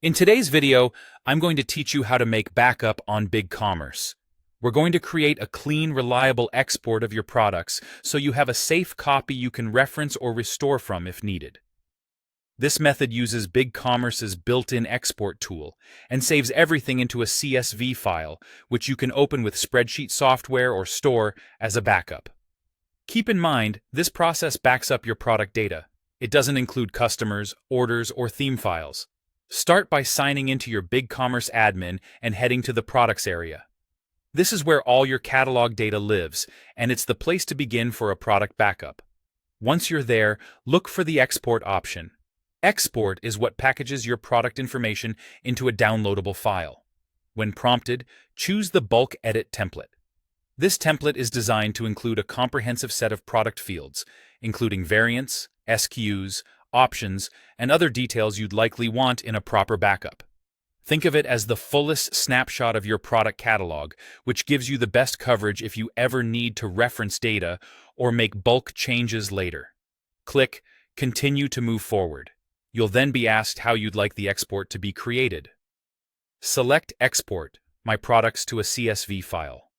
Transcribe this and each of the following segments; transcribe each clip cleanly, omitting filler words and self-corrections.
In today's video, I'm going to teach you how to make backup on Bigcommerce. We're going to create a clean, reliable export of your products so you have a safe copy you can reference or restore from if needed. This method uses Bigcommerce's built-in export tool and saves everything into a CSV file, which you can open with spreadsheet software or store as a backup. Keep in mind, this process backs up your product data. It doesn't include customers, orders, or theme files. Start by signing into your Bigcommerce admin and heading to the Products area. This is where all your catalog data lives, and it's the place to begin for a product backup. Once you're there, look for the Export option. Export is what packages your product information into a downloadable file. When prompted, choose the Bulk Edit template. This template is designed to include a comprehensive set of product fields, including variants, SKUs, options, and other details you'd likely want in a proper backup. Think of it as the fullest snapshot of your product catalog, which gives you the best coverage if you ever need to reference data or make bulk changes later. Click Continue to move forward. You'll then be asked how you'd like the export to be created. Select Export My Products to a CSV file.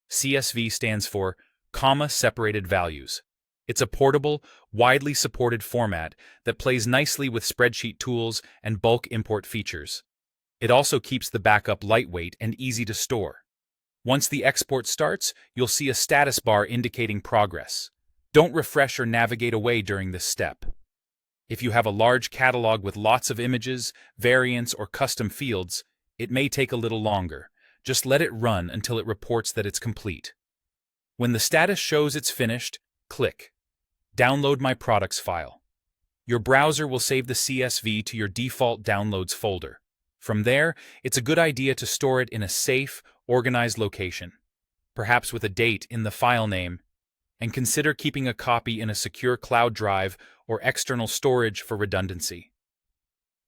CSV stands for Comma-Separated Values. It's a portable, widely supported format that plays nicely with spreadsheet tools and bulk import features. It also keeps the backup lightweight and easy to store. Once the export starts, you'll see a status bar indicating progress. Don't refresh or navigate away during this step. If you have a large catalog with lots of images, variants, or custom fields, it may take a little longer. Just let it run until it reports that it's complete. When the status shows it's finished, click Download My Products file. Your browser will save the CSV to your default Downloads folder. From there, it's a good idea to store it in a safe, organized location, perhaps with a date in the file name, and consider keeping a copy in a secure cloud drive or external storage for redundancy.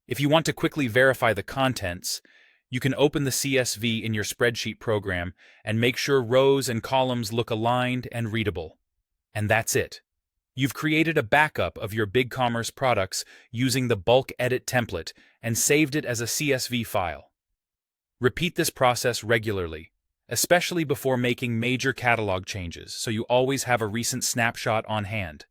If you want to quickly verify the contents, you can open the CSV in your spreadsheet program and make sure rows and columns look aligned and readable. And that's it. You've created a backup of your Bigcommerce products using the Bulk Edit template and saved it as a CSV file. Repeat this process regularly, especially before making major catalog changes, so you always have a recent snapshot on hand.